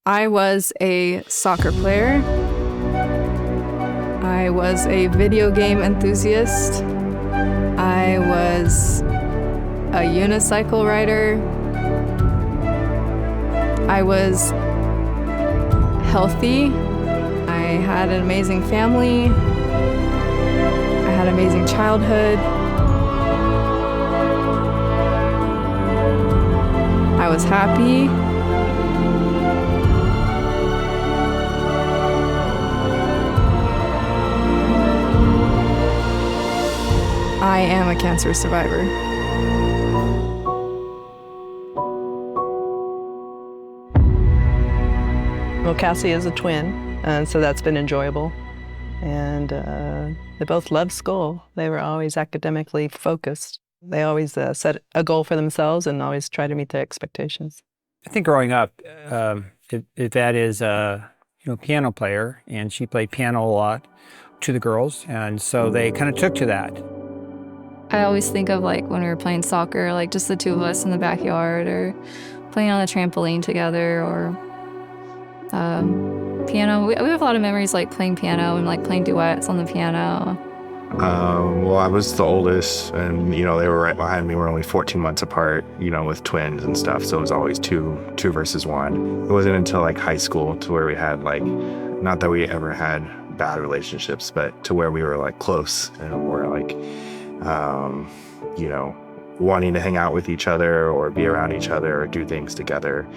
I was a soccer player. I was a video game enthusiast. I was a unicycle rider. I was healthy. I had an amazing family. I had an amazing childhood. I was happy. I am a cancer survivor. Well, Cassie is a twin, and so that's been enjoyable. And they both loved school. They were always academically focused. They always set a goal for themselves and always try to meet their expectations. I think growing up, Yvette is a piano player, and she played piano a lot to the girls, and so they kind of took to that. I always think of like when we were playing soccer, like just the two of us in the backyard, or playing on the trampoline together, or piano. We have a lot of memories like playing piano and like playing duets on the piano. Well, I was the oldest, and they were right behind me. We're only 14 months apart, with twins and stuff. So it was always two versus one. It wasn't until like high school to where we had like, not that we ever had bad relationships, but to where we were like close and we're like, wanting to hang out with each other or be around each other or do things together.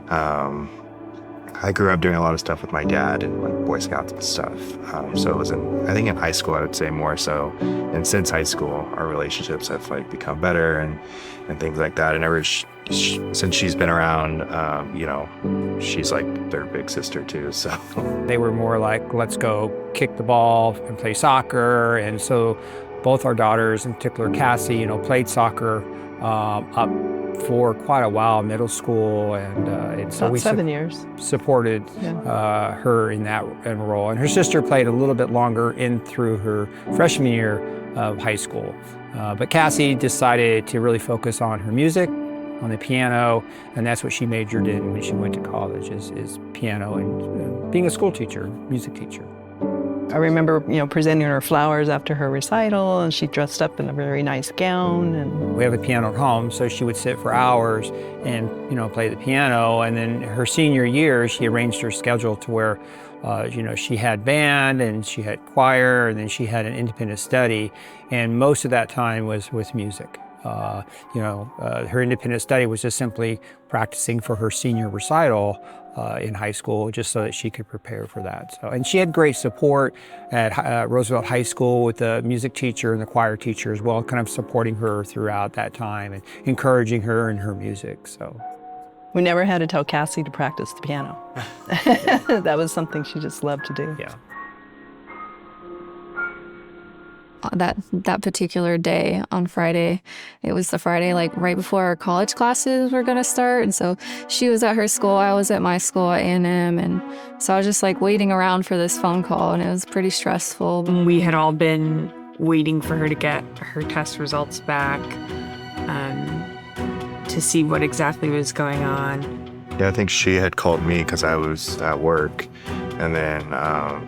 I grew up doing a lot of stuff with my dad and like Boy Scouts and stuff. So it was I think in high school, I would say more so. And since high school, our relationships have like become better and things like that. And ever since she's been around, she's like their big sister too. So they were more like, let's go kick the ball and play soccer. And so both our daughters, in particular Cassie, played soccer up for quite a while, middle school, and so about we 7 years supported her in that role. And her sister played a little bit longer in through her freshman year of high school. But Cassie decided to really focus on her music, on the piano, and that's what she majored in when she went to college, is piano and being a school teacher, music teacher. I remember, presenting her flowers after her recital, and she dressed up in a very nice gown. And we have a piano at home, so she would sit for hours and, play the piano. And then her senior year, she arranged her schedule to where, she had band and she had choir, and then she had an independent study. And most of that time was with music. Her independent study was just simply practicing for her senior recital in high school, just so that she could prepare for that. So, and she had great support at Roosevelt High School with the music teacher and the choir teacher as well, kind of supporting her throughout that time and encouraging her in her music. So we never had to tell Cassie to practice the piano. That was something she just loved to do. Yeah. That particular day on Friday, it was the Friday like right before our college classes were gonna start, and so she was at her school, I was at my school at A&M, and so I was just like waiting around for this phone call, and it was pretty stressful. We had all been waiting for her to get her test results back to see what exactly was going on. Yeah, I think she had called me because I was at work, and then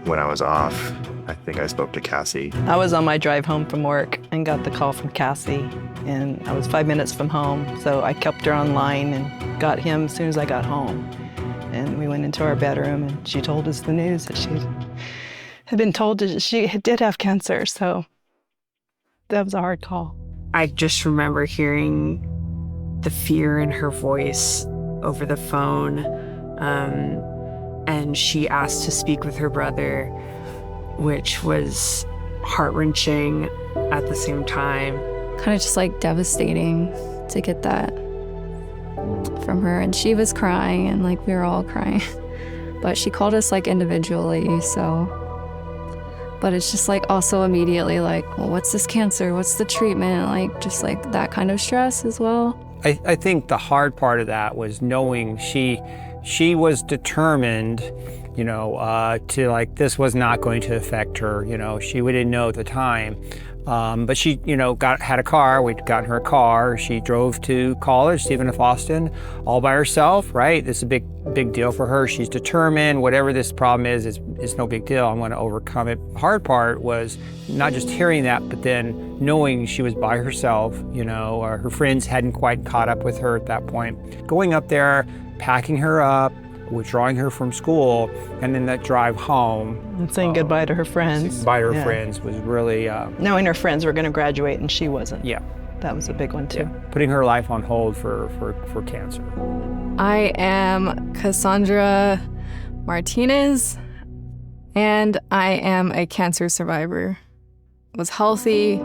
when I was off, I think I spoke to Cassie. I was on my drive home from work and got the call from Cassie, and I was 5 minutes from home, so I kept her online and got him as soon as I got home. And we went into our bedroom, and she told us the news that she had been told that she did have cancer, so that was a hard call. I just remember hearing the fear in her voice over the phone, and she asked to speak with her brother, which was heart-wrenching at the same time. Kind of just like devastating to get that from her. And she was crying, and like we were all crying. But she called us like individually, so. But it's just like also immediately like, well, what's this cancer? What's the treatment? Like just like that kind of stress as well. I think the hard part of that was knowing she was determined, to like, this was not going to affect her. She didn't know at the time, But she, had a car. We'd gotten her a car. She drove to college, Stephen F. Austin, all by herself, right? This is a big deal for her. She's determined, whatever this problem is, it's no big deal. I'm going to overcome it. The hard part was not just hearing that, but then knowing she was by herself, her friends hadn't quite caught up with her at that point. Going up there, packing her up, withdrawing her from school, and then that drive home. And saying goodbye to her friends. Goodbye to her friends was really... knowing her friends were going to graduate and she wasn't. Yeah. That was a big one too. Yeah. Putting her life on hold for cancer. I am Cassandra Martinez, and I am a cancer survivor. Was healthy,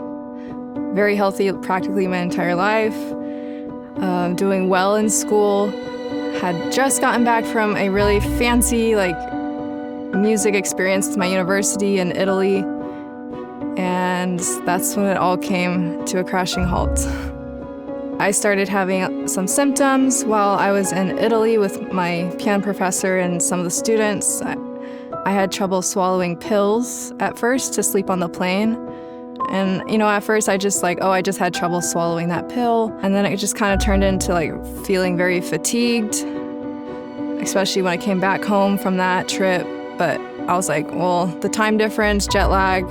very healthy practically my entire life, doing well in school. Had just gotten back from a really fancy music experience with my university in Italy, and that's when it all came to a crashing halt. I started having some symptoms while I was in Italy with my piano professor and some of the students. I had trouble swallowing pills at first to sleep on the plane. And, at first I just I just had trouble swallowing that pill. And then it just kind of turned into feeling very fatigued, especially when I came back home from that trip. But I was like, well, the time difference, jet lag,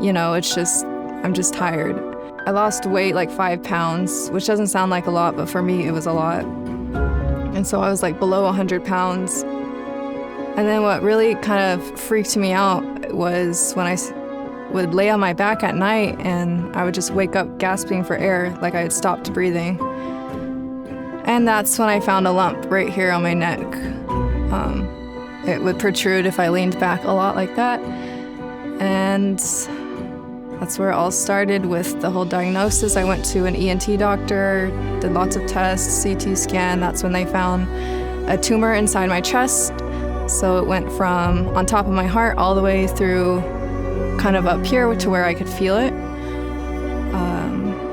I'm just tired. I lost weight 5 pounds, which doesn't sound like a lot, but for me it was a lot. And so I was below 100 pounds. And then what really kind of freaked me out was when I would lay on my back at night and I would just wake up gasping for air, like I had stopped breathing. And that's when I found a lump right here on my neck. It would protrude if I leaned back a lot like that. And that's where it all started with the whole diagnosis. I went to an ENT doctor, did lots of tests, CT scan. That's when they found a tumor inside my chest. So it went from on top of my heart all the way through kind of up here to where I could feel it.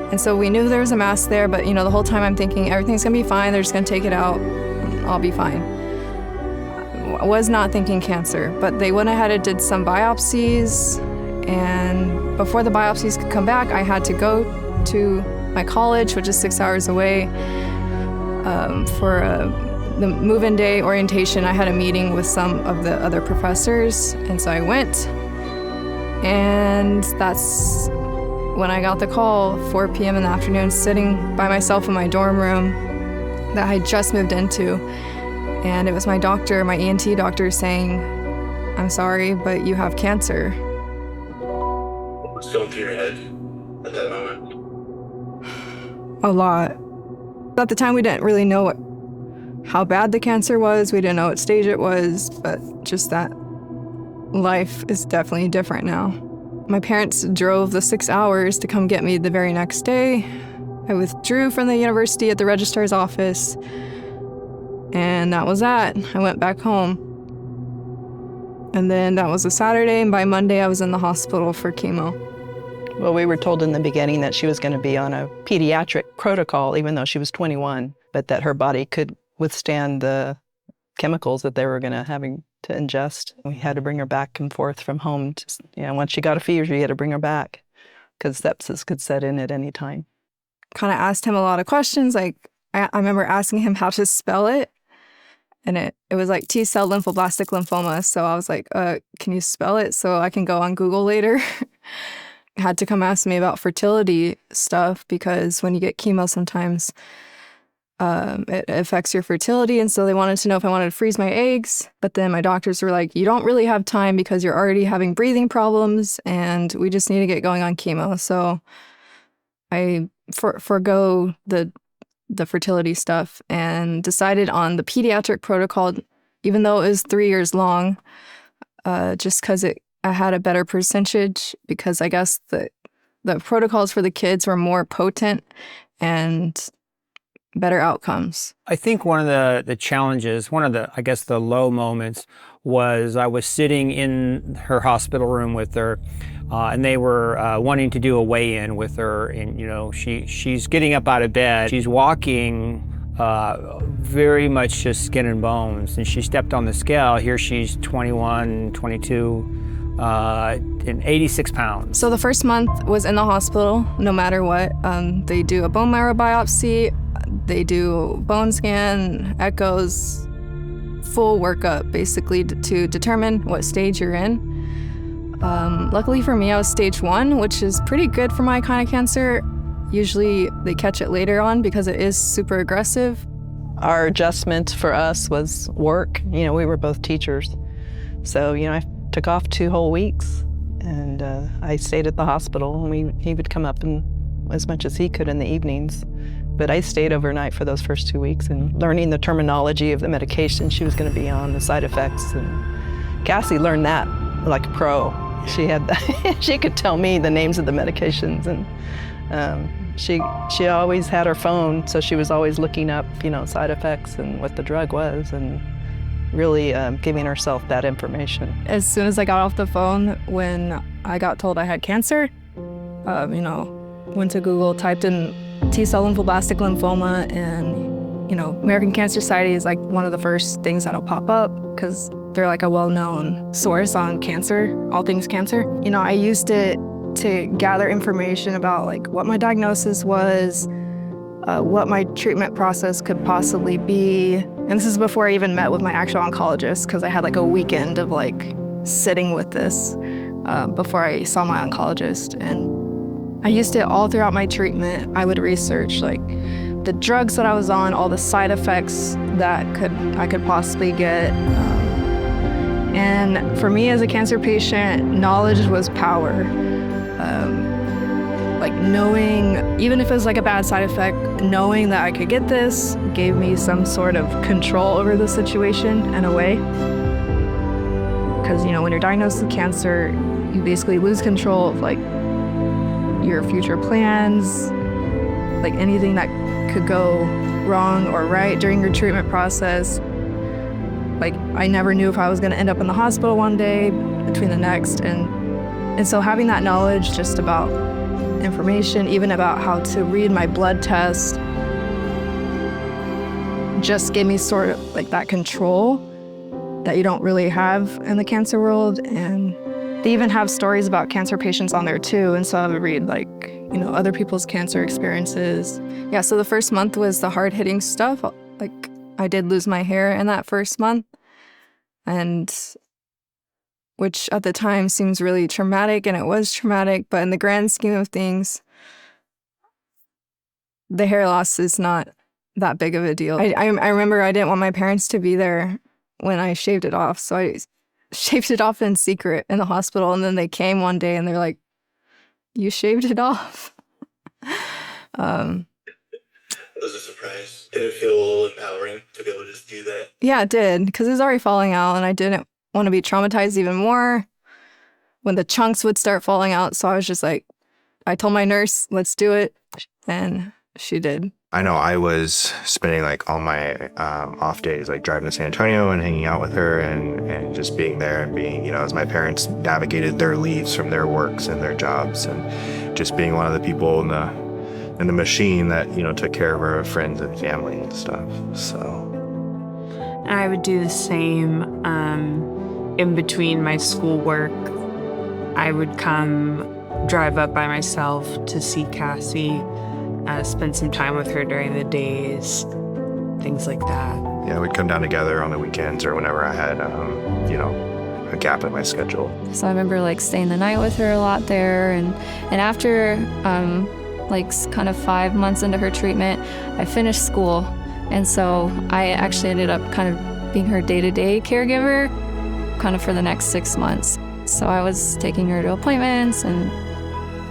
And so we knew there was a mass there, but the whole time I'm thinking everything's gonna be fine, they're just gonna take it out, I'll be fine. I was not thinking cancer, but they went ahead and did some biopsies, and before the biopsies could come back, I had to go to my college, which is 6 hours away, for the move-in day orientation. I had a meeting with some of the other professors, and so I went. And that's when I got the call, 4 p.m. in the afternoon, sitting by myself in my dorm room that I just moved into. And it was my doctor, my ENT doctor, saying, "I'm sorry, but you have cancer." What was going through your head at that moment? A lot. At the time, we didn't really know how bad the cancer was. We didn't know what stage it was, but just that life is definitely different now. My parents drove the 6 hours to come get me the very next day. I withdrew from the university at the registrar's office, and that was that. I went back home. And then that was a Saturday, and by Monday I was in the hospital for chemo. Well, we were told in the beginning that she was going to be on a pediatric protocol, even though she was 21, but that her body could withstand the chemicals that they were going to having to ingest. We had to bring her back and forth from home. Once she got a fever, you had to bring her back because sepsis could set in at any time. Kind of asked him a lot of questions. I remember asking him how to spell it, and it was T-cell lymphoblastic lymphoma. So I was like, can you spell it so I can go on Google later? Had to come ask me about fertility stuff because when you get chemo sometimes it affects your fertility, and so they wanted to know if I wanted to freeze my eggs. But then my doctors were like, you don't really have time because you're already having breathing problems and we just need to get going on chemo. So I forgo the fertility stuff and decided on the pediatric protocol, even though it was 3 years long, just because I had a better percentage, because I guess the protocols for the kids were more potent and better outcomes. I think one of the challenges, one of the low moments was I was sitting in her hospital room with her, and they were wanting to do a weigh-in with her, and she's getting up out of bed. She's walking very much just skin and bones, and she stepped on the scale. Here she's 21, 22, and 86 pounds. So the first month was in the hospital, no matter what. They do a bone marrow biopsy, they do bone scan, echoes, full workup basically to determine what stage you're in. Luckily for me, I was stage 1, which is pretty good for my kind of cancer. Usually they catch it later on because it is super aggressive. Our adjustment for us was work. You know, we were both teachers. So, you know, I took off 2 whole weeks and I stayed at the hospital, and he would come up and as much as he could in the evenings. But I stayed overnight for those first 2 weeks and learning the terminology of the medication she was going to be on, the side effects. And Cassie learned that like a pro. She had she could tell me the names of the medications, and she always had her phone, so she was always looking up, you know, side effects and what the drug was, and really giving herself that information. As soon as I got off the phone, when I got told I had cancer, you know, went to Google, typed in T-cell lymphoblastic lymphoma, and, you know, American Cancer Society is like one of the first things that'll pop up because they're like a well-known source on cancer, all things cancer. You know, I used it to gather information about like what my diagnosis was, what my treatment process could possibly be. And this is before I even met with my actual oncologist, because I had like a weekend of like sitting with this before I saw my oncologist. And I used it all throughout my treatment. I would research like the drugs that I was on, all the side effects that I could possibly get. And for me as a cancer patient, knowledge was power. Like knowing, even if it was like a bad side effect, knowing that I could get this gave me some sort of control over the situation in a way. Because, you know, when you're diagnosed with cancer, you basically lose control of like your future plans, like anything that could go wrong or right during your treatment process. Like, I never knew if I was gonna end up in the hospital one day between the next. And so having that knowledge just about information, even about how to read my blood test, just gave me sort of like that control that you don't really have in the cancer world. And they even have stories about cancer patients on there too. And so I would read like, you know, other people's cancer experiences. Yeah, so the first month was the hard-hitting stuff. Like, I did lose my hair in that first month, and which at the time seems really traumatic, and it was traumatic, but in the grand scheme of things, the hair loss is not that big of a deal. I remember I didn't want my parents to be there when I shaved it off, so I shaved it off in secret in the hospital, and then they came one day and they're like, "You shaved it off?" It was a surprise. Did it feel empowering to be able to just do that? Yeah, it did, because it was already falling out, and I didn't want to be traumatized even more when the chunks would start falling out. So I was just like, I told my nurse, let's do it, and she did. I know I was spending like all my off days like driving to San Antonio and hanging out with her and just being there and being, you know, as my parents navigated their leaves from their works and their jobs, and just being one of the people in the machine that, you know, took care of her friends and family and stuff. So I would do the same in between my schoolwork. I would drive up by myself to see Cassie, spend some time with her during the days, things like that. yeah, we'd come down together on the weekends or whenever I had, you know, a gap in my schedule. So I remember like staying the night with her a lot there, and after like kind of 5 months into her treatment, I finished school, and so I actually ended up kind of being her day-to-day caregiver kind of for the next 6 months. So I was taking her to appointments, and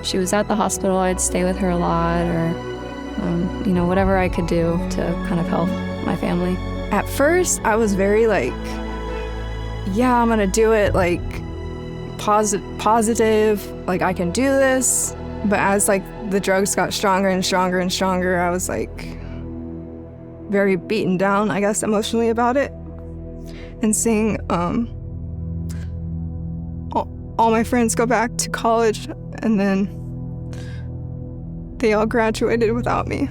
she was at the hospital. I'd stay with her a lot, or you know, whatever I could do to kind of help my family. At first, I was very like, yeah, I'm gonna do it, like positive, like I can do this. But as like the drugs got stronger and stronger and stronger, I was like very beaten down, I guess, emotionally about it. And seeing all my friends go back to college, and then they all graduated without me.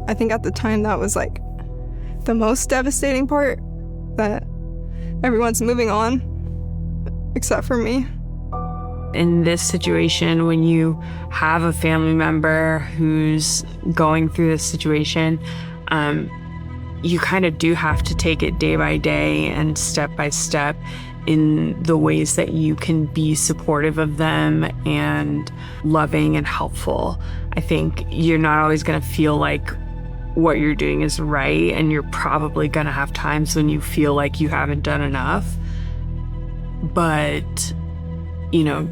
I think at the time that was like the most devastating part, that everyone's moving on, except for me. In this situation, when you have a family member who's going through this situation, you kind of do have to take it day by day and step by step in the ways that you can be supportive of them and loving and helpful. I think you're not always going to feel like what you're doing is right, and you're probably going to have times when you feel like you haven't done enough. But, you know,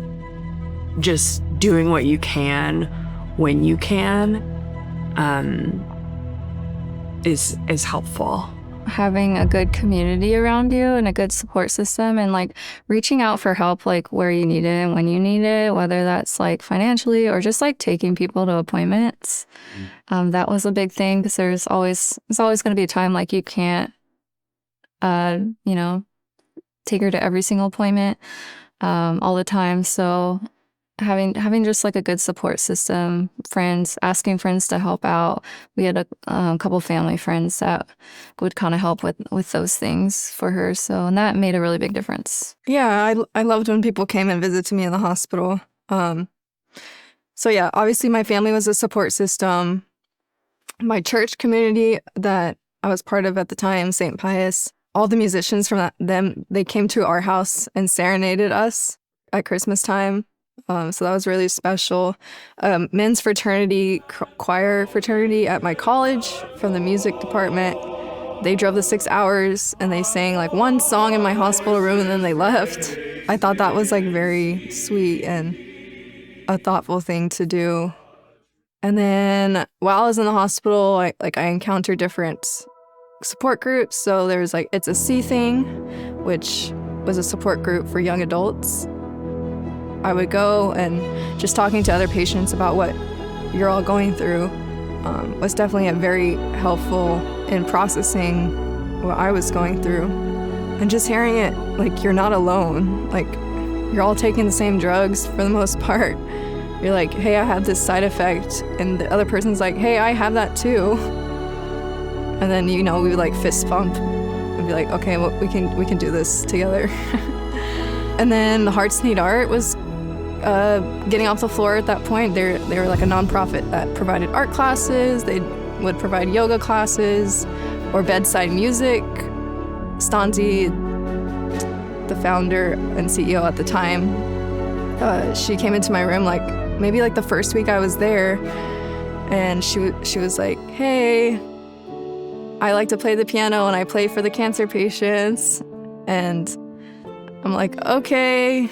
just doing what you can when you can is helpful. Having a good community around you and a good support system, and like reaching out for help like where you need it and when you need it, whether that's like financially or just like taking people to appointments. That was a big thing, because there's always going to be a time like you can't you know, take her to every single appointment all the time. So having just like a good support system, friends, asking friends to help out. We had a couple family friends that would kind of help with those things for her. So, and that made a really big difference. Yeah, I loved when people came and visited me in the hospital. So yeah, obviously my family was a support system. My church community that I was part of at the time, St. Pius, all the musicians from they came to our house and serenaded us at Christmas time. So that was really special. Men's fraternity, choir fraternity at my college from the music department. They drove the 6 hours and they sang like one song in my hospital room and then they left. I thought that was like very sweet and a thoughtful thing to do. And then while I was in the hospital, I encountered different support groups. So there's like It's a C Thing, which was a support group for young adults. I would go, and just talking to other patients about what you're all going through was definitely very helpful in processing what I was going through. And just hearing it, like, you're not alone. Like, you're all taking the same drugs for the most part. You're like, hey, I had this side effect. And the other person's like, hey, I have that too. And then, you know, we would like fist bump and be like, okay, well, we can do this together. And then the Hearts Need Art was getting off the floor at that point. They were like a nonprofit that provided art classes. They would provide yoga classes or bedside music. Stanzi, the founder and CEO at the time, she came into my room like maybe like the first week I was there, and she was like, hey, I like to play the piano and I play for the cancer patients. And I'm like, okay,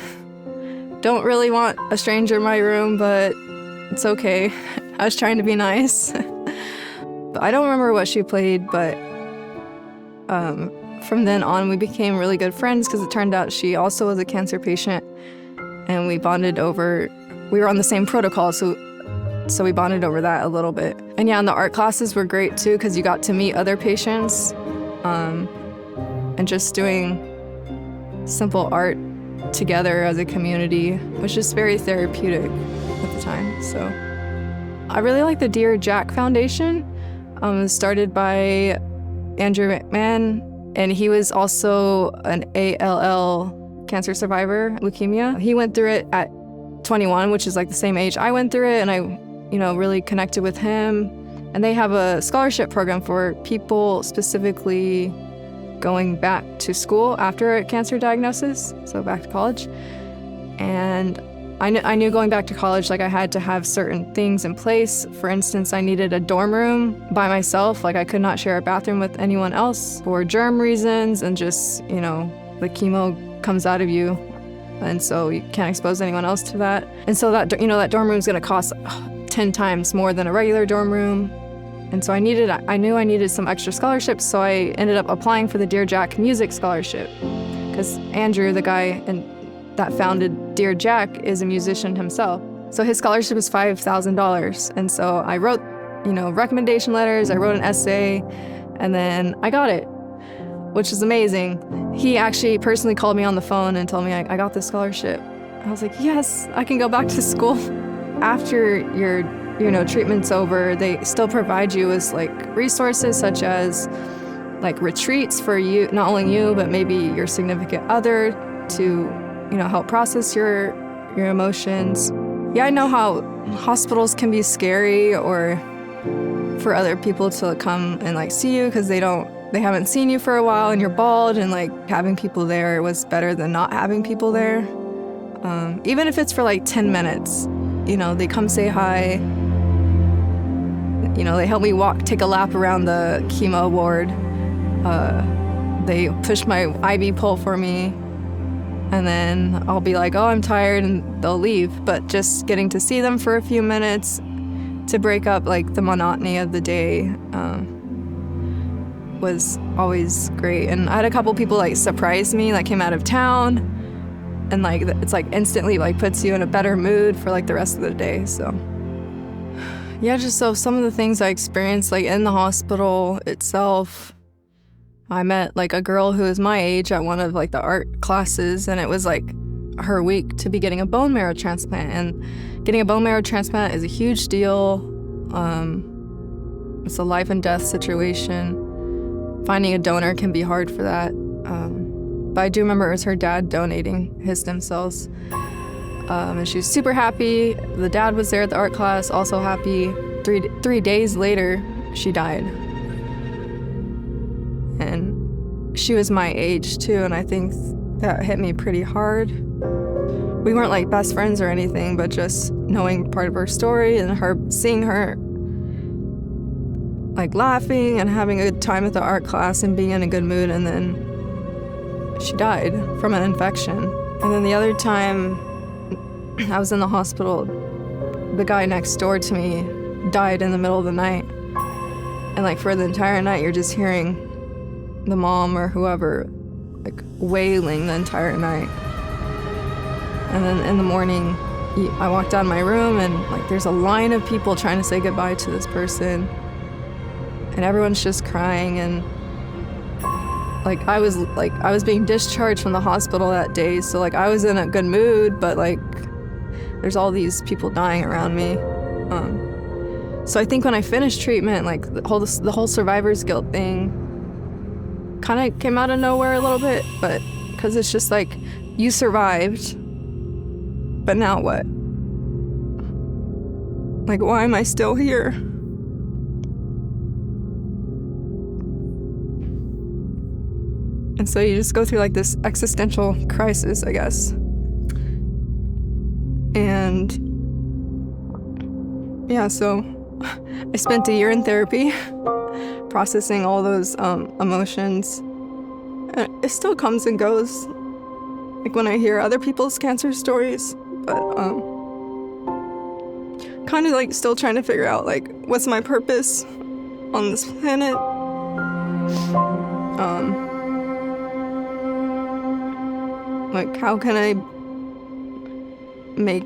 don't really want a stranger in my room, but it's okay. I was trying to be nice. I don't remember what she played, but from then on we became really good friends, because it turned out she also was a cancer patient, and we bonded over, we were on the same protocol, so we bonded over that a little bit. And yeah, and the art classes were great too, because you got to meet other patients, and just doing simple art together as a community was just very therapeutic at the time. So I really like the Dear Jack Foundation. It was started by Andrew McMahon, and he was also an ALL cancer survivor, leukemia. He went through it at 21, which is like the same age I went through it, and I, you know, really connected with him. And they have a scholarship program for people specifically going back to school after a cancer diagnosis, so back to college. And I knew going back to college, like, I had to have certain things in place. For instance, I needed a dorm room by myself. Like, I could not share a bathroom with anyone else for germ reasons, and just, you know, the chemo comes out of you, and so you can't expose anyone else to that. And so that, you know, that dorm room is going to cost 10 times more than a regular dorm room. And so I knew I needed some extra scholarships, so I ended up applying for the Dear Jack Music Scholarship, because Andrew, the guy that founded Dear Jack, is a musician himself. So his scholarship was $5,000. And so I wrote, you know, recommendation letters, I wrote an essay, and then I got it, which is amazing. He actually personally called me on the phone and told me I got this scholarship. I was like, yes, I can go back to school. After your treatment's over, they still provide you with like resources such as like retreats for you, not only you, but maybe your significant other to, help process your emotions. Yeah, I know how hospitals can be scary, or for other people to come and like see you because they haven't seen you for a while and you're bald, and like having people there was better than not having people there. Even if it's for like 10 minutes, they come say hi. They help me take a lap around the chemo ward. They push my IV pole for me, and then I'll be like, oh, I'm tired, and they'll leave. But just getting to see them for a few minutes to break up like the monotony of the day was always great. And I had a couple people like surprise me, like came out of town, and like it's like instantly like puts you in a better mood for like the rest of the day. So yeah, just so some of the things I experienced like in the hospital itself. I met like a girl who is my age at one of like the art classes, and it was like her week to be getting a bone marrow transplant. And getting a bone marrow transplant is a huge deal. It's a life and death situation. Finding a donor can be hard for that. But I do remember it was her dad donating his stem cells. And she was super happy. The dad was there at the art class, also happy. Three days later, she died. And she was my age too, and I think that hit me pretty hard. We weren't like best friends or anything, but just knowing part of her story and seeing her like laughing and having a good time at the art class and being in a good mood, and then she died from an infection. And then the other time I was in the hospital, the guy next door to me died in the middle of the night. And like for the entire night, you're just hearing the mom or whoever like wailing the entire night. And then in the morning, I walked out of my room, and like there's a line of people trying to say goodbye to this person. And everyone's just crying, and I was being discharged from the hospital that day, so like I was in a good mood, but like there's all these people dying around me. So I think when I finished treatment, like the whole survivor's guilt thing kind of came out of nowhere a little bit, but because it's just like you survived, but now what? Like, why am I still here? And so you just go through like this existential crisis, I guess. And yeah, so I spent a year in therapy processing all those emotions. And it still comes and goes, like when I hear other people's cancer stories, but kind of like still trying to figure out like what's my purpose on this planet. Like, how can I make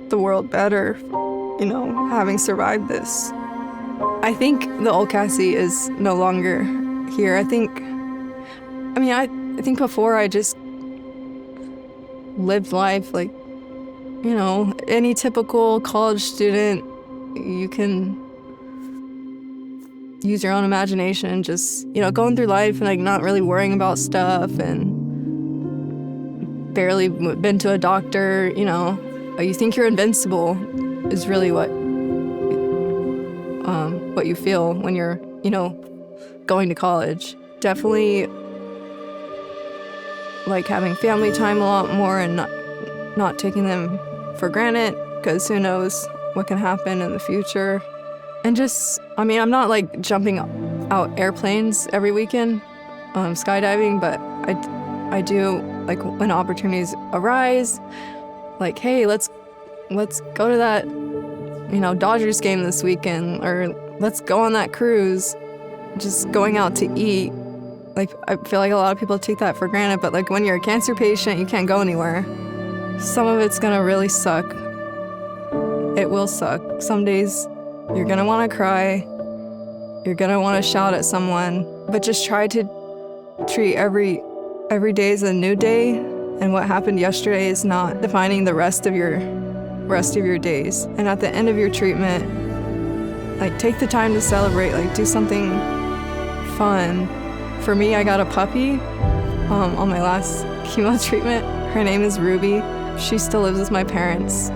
the world better, having survived this? I think the old Cassie is no longer here. I think before I just lived life like, any typical college student. You can use your own imagination, just, going through life and like not really worrying about stuff, and barely been to a doctor, you think you're invincible is really what you feel when you're, going to college. Definitely like having family time a lot more and not taking them for granted, because who knows what can happen in the future. And just, I'm not like jumping out airplanes every weekend, skydiving, but I do, like, when opportunities arise, like, hey, let's go to that, Dodgers game this weekend, or let's go on that cruise. Just going out to eat. Like, I feel like a lot of people take that for granted, but like when you're a cancer patient, you can't go anywhere. Some of it's gonna really suck. It will suck. Some days you're gonna wanna cry. You're gonna wanna shout at someone, but just try to treat every day is a new day, and what happened yesterday is not defining the rest of your days. And at the end of your treatment, like, take the time to celebrate, like do something fun For me, I got a puppy on my last chemo treatment. Her name is Ruby. She still lives with my parents.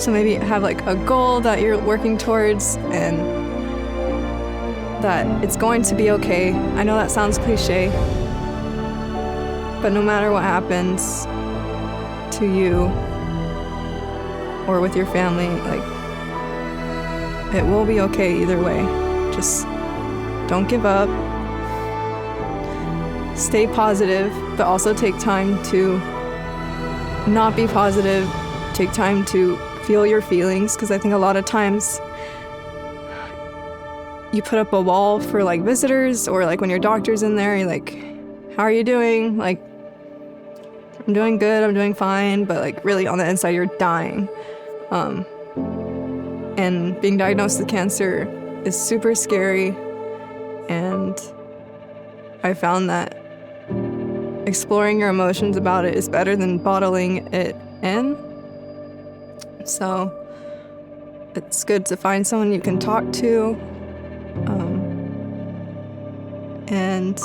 So maybe have like a goal that you're working towards and that it's going to be okay. I know that sounds cliche, but no matter what happens to you or with your family, like, it will be okay either way. Just don't give up. Stay positive, but also take time to not be positive. Take time to feel your feelings, because I think a lot of times you put up a wall for like visitors, or like when your doctor's in there, you're like, how are you doing? Like, I'm doing good, I'm doing fine, but like really on the inside you're dying. And being diagnosed with cancer is super scary, and I found that exploring your emotions about it is better than bottling it in. So it's good to find someone you can talk to, and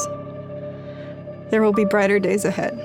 there will be brighter days ahead.